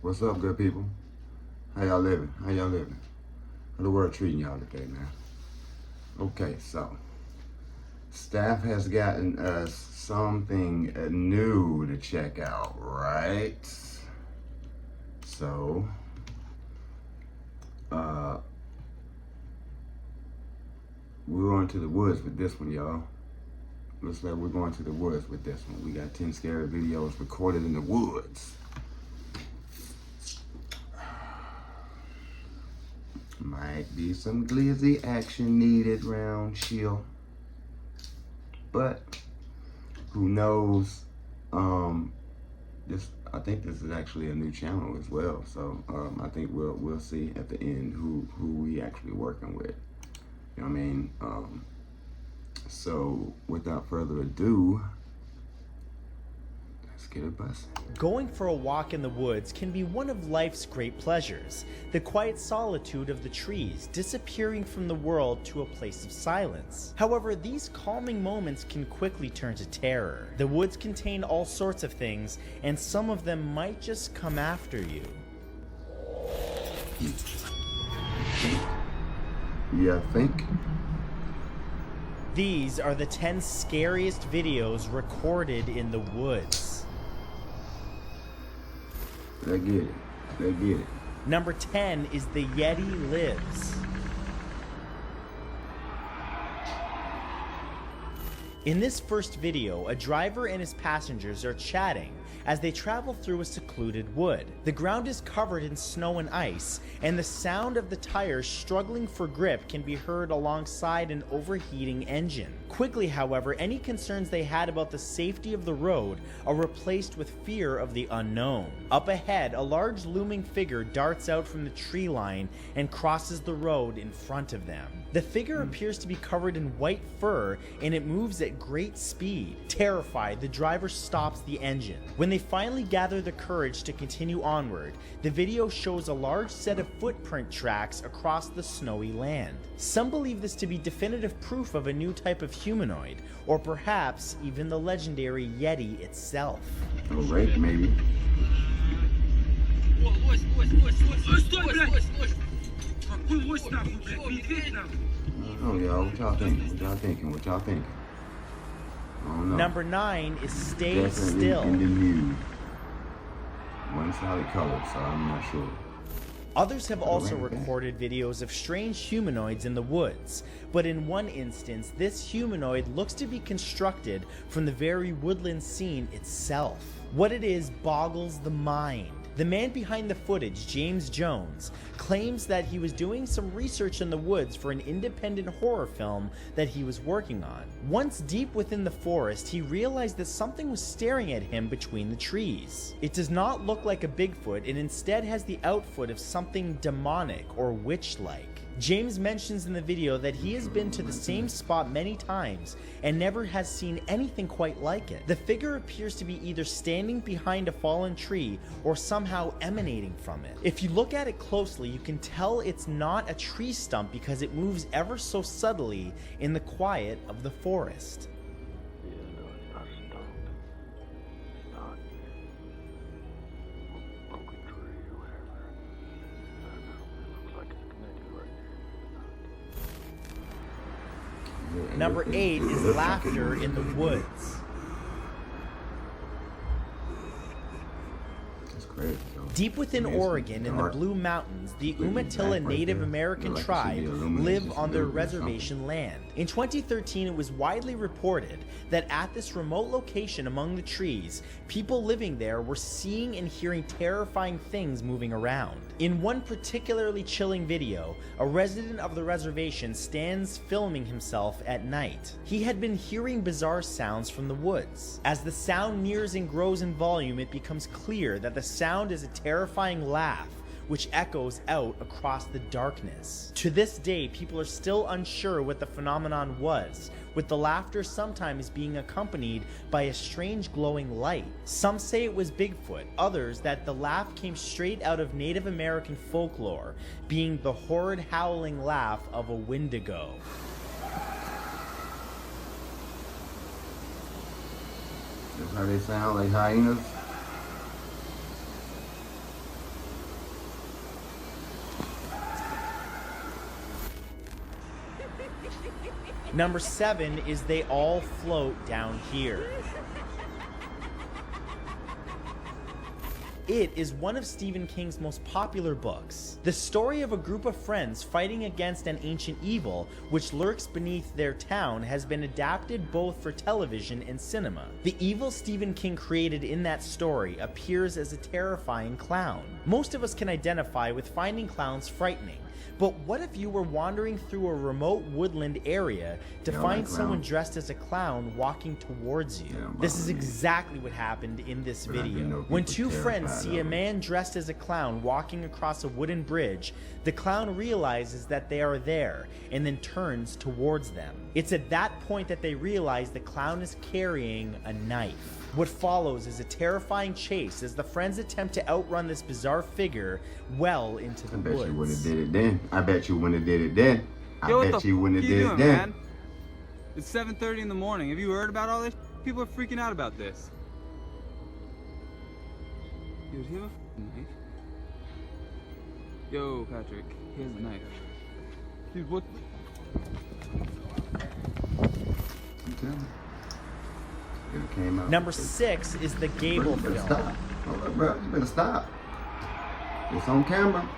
What's up, good people? How y'all living? How y'all living? How the world treating y'all today, man? Okay, so staff has gotten us something new to check out, right? So, we're going to the woods with this one, y'all. Looks like we're going to the woods with this one. We got 10 scary videos recorded in the woods. Might be some glizzy action needed round chill, but who knows? I think this is actually a new channel as well, so I think we'll see at the end who we actually working with. You know what I mean? So without further ado, let's get it bustin'. Going for a walk in the woods can be one of life's great pleasures. The quiet solitude of the trees, disappearing from the world to a place of silence. However, these calming moments can quickly turn to terror. The woods contain all sorts of things, and some of them might just come after you. Yeah, I think. These are the 10 scariest videos recorded in the woods. They get it. They get it. Number 10 is The Yeti Lives. In this first video, a driver and his passengers are chatting as they travel through a secluded wood. The ground is covered in snow and ice, and the sound of the tires struggling for grip can be heard alongside an overheating engine. Quickly, however, any concerns they had about the safety of the road are replaced with fear of the unknown. Up ahead, a large looming figure darts out from the tree line and crosses the road in front of them. The figure appears to be covered in white fur, and it moves at great speed. Terrified, the driver stops the engine. When they finally gather the courage to continue onward, the video shows a large set of footprint tracks across the snowy land. Some believe this to be definitive proof of a new type of humanoid, or perhaps even the legendary Yeti itself. A rake, maybe. Oh, y'all, what y'all thinking? What y'all thinking? What y'all thinking? I don't know. Number 9 is Stay Definitely Still. in the nude. One solid color, so I'm not sure. Others have also recorded videos of strange humanoids in the woods, but in one instance, this humanoid looks to be constructed from the very woodland scene itself. What it is boggles the mind. The man behind the footage, James Jones, claims that he was doing some research in the woods for an independent horror film that he was working on. Once deep within the forest, he realized that something was staring at him between the trees. It does not look like a Bigfoot, and instead has the outfit of something demonic or witch-like. James mentions in the video that he has been to the same spot many times and never has seen anything quite like it. The figure appears to be either standing behind a fallen tree or somehow emanating from it. If you look at it closely, you can tell it's not a tree stump because it moves ever so subtly in the quiet of the forest. Number 8 is Laughter in the Woods. That's crazy. Deep within Oregon, in the Blue Mountains, the Umatilla Native American tribe live on their reservation land. In 2013, it was widely reported that at this remote location among the trees, people living there were seeing and hearing terrifying things moving around. In one particularly chilling video, a resident of the reservation stands filming himself at night. He had been hearing bizarre sounds from the woods. As the sound nears and grows in volume, it becomes clear that the sound sound is a terrifying laugh, which echoes out across the darkness. To this day, people are still unsure what the phenomenon was, with the laughter sometimes being accompanied by a strange glowing light. Some say it was Bigfoot, others that the laugh came straight out of Native American folklore, being the horrid howling laugh of a Wendigo. That's how they sound, like hyenas. Number 7 is They All Float Down Here. It is one of Stephen King's most popular books. The story of a group of friends fighting against an ancient evil which lurks beneath their town has been adapted both for television and cinema. The evil Stephen King created in that story appears as a terrifying clown. Most of us can identify with finding clowns frightening. But what if you were wandering through a remote woodland area to find someone dressed as a clown walking towards you? This is exactly what happened in this video. When two friends see a man dressed as a clown walking across a wooden bridge, the clown realizes that they are there and then turns towards them. It's at that point that they realize the clown is carrying a knife. What follows is a terrifying chase as the friends attempt to outrun this bizarre figure well into the woods. I bet you wouldn't have did it then. I bet you wouldn't have did it then. Yo, I bet you wouldn't have did it then. Man? It's 7:30 in the morning. Have you heard about all this? People are freaking out about this. Dude, he have a knife? Yo, Patrick, he has a knife. Dude, what? Number 6 is the Gable film. Stop. Oh, bro, you better stop. It's on camera.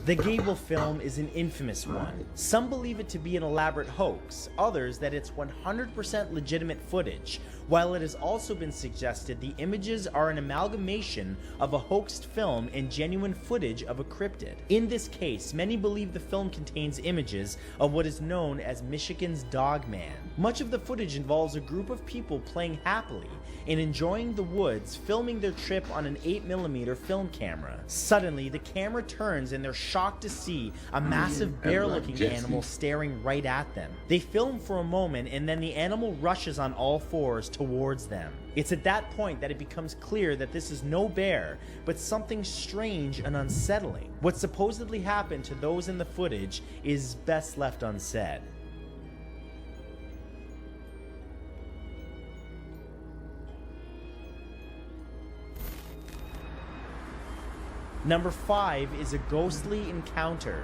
The Gable film is an infamous one. Some believe it to be an elaborate hoax, others that it's 100% legitimate footage, while it has also been suggested the images are an amalgamation of a hoaxed film and genuine footage of a cryptid. In this case, many believe the film contains images of what is known as Michigan's Dogman. Much of the footage involves a group of people playing happily and enjoying the woods, filming their trip on an 8mm film camera. Suddenly, the camera turns and they're shocked to see a massive bear-looking animal staring right at them. They film for a moment and then the animal rushes on all fours towards them. It's at that point that it becomes clear that this is no bear, but something strange and unsettling. What supposedly happened to those in the footage is best left unsaid. Number 5 is a ghostly encounter.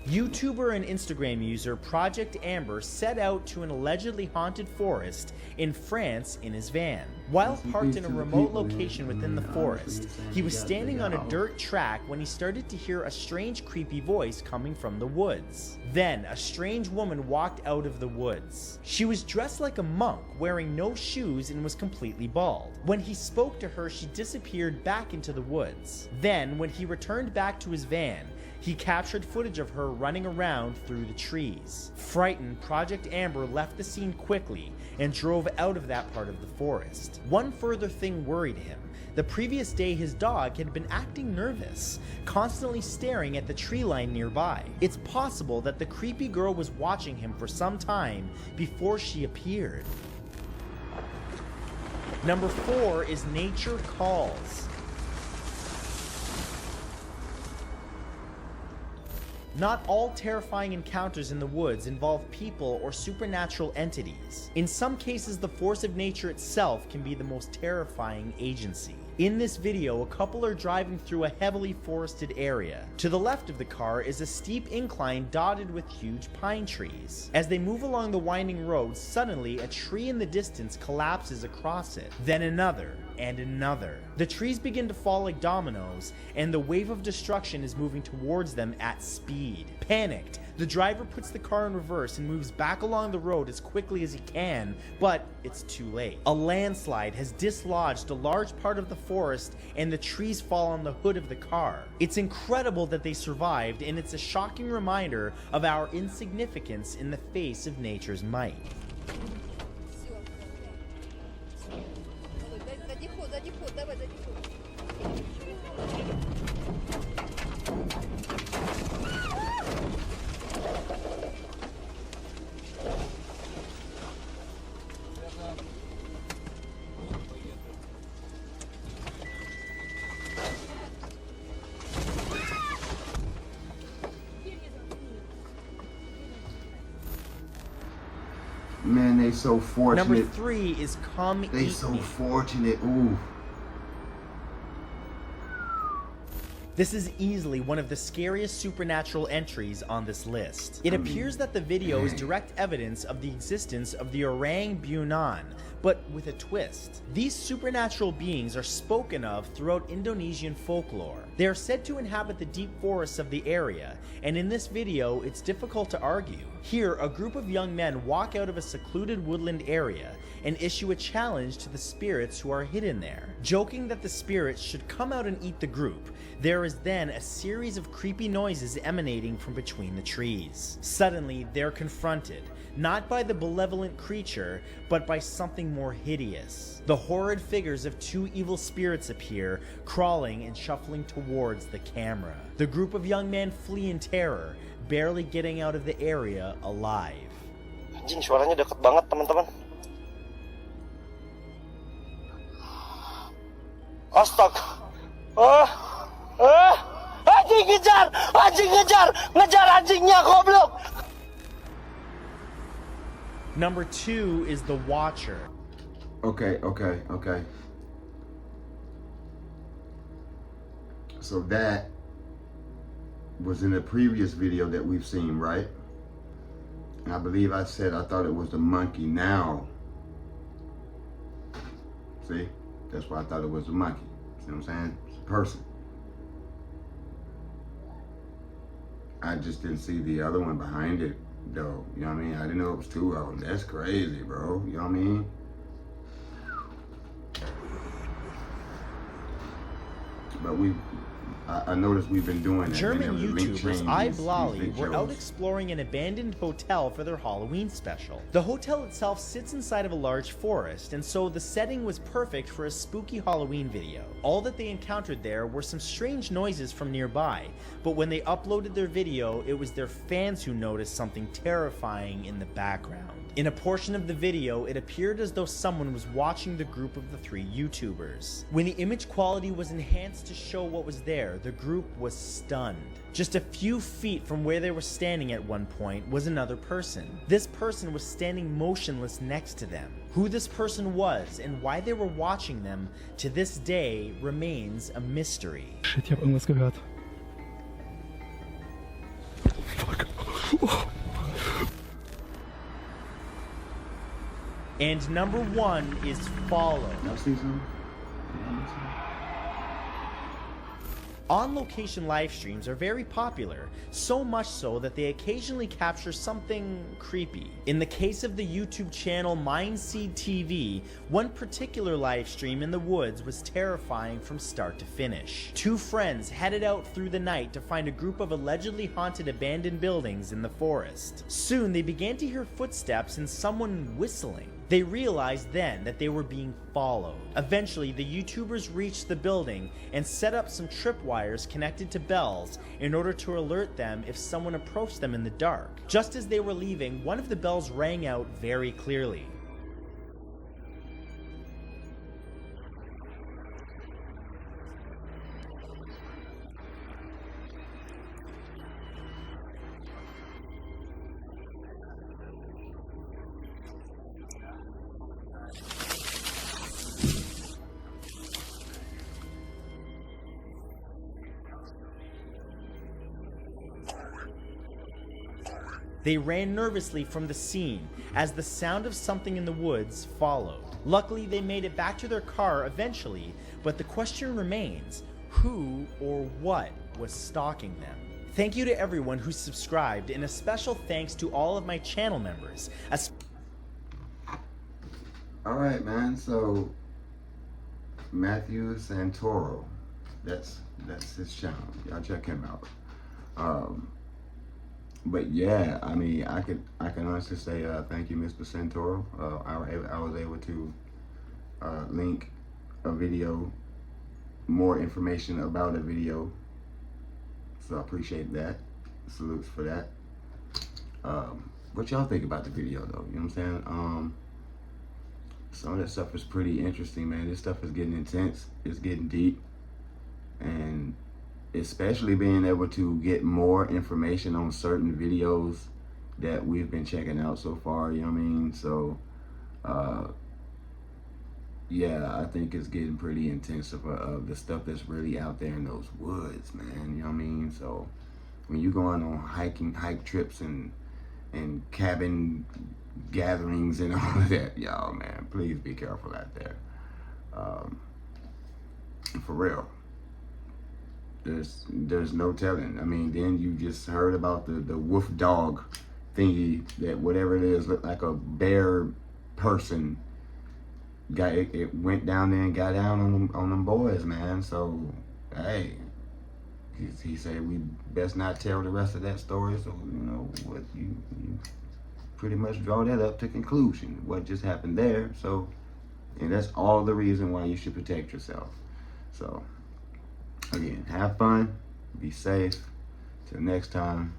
YouTuber and Instagram user Project Amber set out to an allegedly haunted forest in France in his van. While parked in a remote location within the forest, he was standing on a dirt track when he started to hear a strange, creepy voice coming from the woods. Then, a strange woman walked out of the woods. She was dressed like a monk, wearing no shoes and was completely bald. When he spoke to her, she disappeared back into the woods. Then, when he returned back to his van, he captured footage of her running around through the trees. Frightened, Project Amber left the scene quickly and drove out of that part of the forest. One further thing worried him. The previous day, his dog had been acting nervous, constantly staring at the tree line nearby. It's possible that the creepy girl was watching him for some time before she appeared. Number 4 is Nature Calls. Not all terrifying encounters in the woods involve people or supernatural entities. In some cases, the force of nature itself can be the most terrifying agency. In this video, a couple are driving through a heavily forested area. To the left of the car is a steep incline dotted with huge pine trees. As they move along the winding road, suddenly a tree in the distance collapses across it. Then another, and another. The trees begin to fall like dominoes, and the wave of destruction is moving towards them at speed. Panicked, the driver puts the car in reverse and moves back along the road as quickly as he can, but it's too late. A landslide has dislodged a large part of the forest, and the trees fall on the hood of the car. It's incredible that they survived, and it's a shocking reminder of our insignificance in the face of nature's might. so fortunate. Number 3 is Come They Eat so Me. fortunate. Ooh. This is easily one of the scariest supernatural entries on this list. It appears that the video is direct evidence of the existence of the Orang Bunan, but with a twist. These supernatural beings are spoken of throughout Indonesian folklore. They are said to inhabit the deep forests of the area, and in this video, it's difficult to argue. Here, a group of young men walk out of a secluded woodland area and issue a challenge to the spirits who are hidden there. Joking that the spirits should come out and eat the group, there is then a series of creepy noises emanating from between the trees. Suddenly, they're confronted, not by the malevolent creature, but by something more hideous. The horrid figures of 2 evil spirits appear, crawling and shuffling towards the camera. The group of young men flee in terror, barely getting out of the area alive. Anjing, suaranya deket banget, teman-teman. Astaga. Anjing ngejar! Anjing ngejar! Ngejar anjingnya, goblok! Number 2 is The Watcher. Okay. So that was in a previous video that we've seen, right? And I believe I said I thought it was the monkey. Now, see? That's why I thought it was the monkey. See what I'm saying? It's a person. I just didn't see the other one behind it, though. You know what I mean? I didn't know it was 2 of them. That's crazy, bro. You know what I mean? But I noticed we've been doing that. German YouTubers iBlali were out videos. exploring an abandoned hotel for their Halloween special. The hotel itself sits inside of a large forest, and so the setting was perfect for a spooky Halloween video. All that they encountered there were some strange noises from nearby, but when they uploaded their video, it was their fans who noticed something terrifying in the background. In a portion of the video, it appeared as though someone was watching the group of the 3 YouTubers. When the image quality was enhanced to show what was there, the group was stunned. Just a few feet from where they were standing at one point was another person. This person was standing motionless next to them. Who this person was and why they were watching them to this day remains a mystery. Shit, ich hab irgendwas gehört. Fuck. And number 1 is Follow. Y'all see something? On-location live streams are very popular, so much so that they occasionally capture something creepy. In the case of the YouTube channel Mindseed TV, one particular live stream in the woods was terrifying from start to finish. 2 friends headed out through the night to find a group of allegedly haunted abandoned buildings in the forest. Soon they began to hear footsteps and someone whistling. They realized then that they were being followed. Eventually, the YouTubers reached the building and set up some tripwires connected to bells in order to alert them if someone approached them in the dark. Just as they were leaving, one of the bells rang out very clearly. They ran nervously from the scene as the sound of something in the woods followed. Luckily, they made it back to their car eventually, but the question remains, who or what was stalking them? Thank you to everyone who subscribed, and a special thanks to all of my channel members. Alright, man, so Matthew Santoro, that's his channel. Y'all check him out. But yeah, I mean, I can honestly say thank you, Mr. Santoro. I was able to link a video, more information about a video, so I appreciate that. Salutes for that. What y'all think about the video, though? You know what I'm saying? Some of that stuff is pretty interesting, man. This stuff is getting intense. It's getting deep, and especially being able to get more information on certain videos that we've been checking out so far, you know what I mean? So Yeah, I think it's getting pretty intense of the stuff that's really out there in those woods, man. You know what I mean? So when you going on hike trips and cabin gatherings and all of that, y'all, man, please be careful out there. For real. There's no telling. I mean, then you just heard about the wolf dog thingy, that whatever it is looked like a bear person. It went down there and got down on them boys, man. So hey, he said we best not tell the rest of that story. So you know what, you pretty much draw that up to conclusion what just happened there. So, and that's all the reason why you should protect yourself. So again, have fun, be safe. Till next time.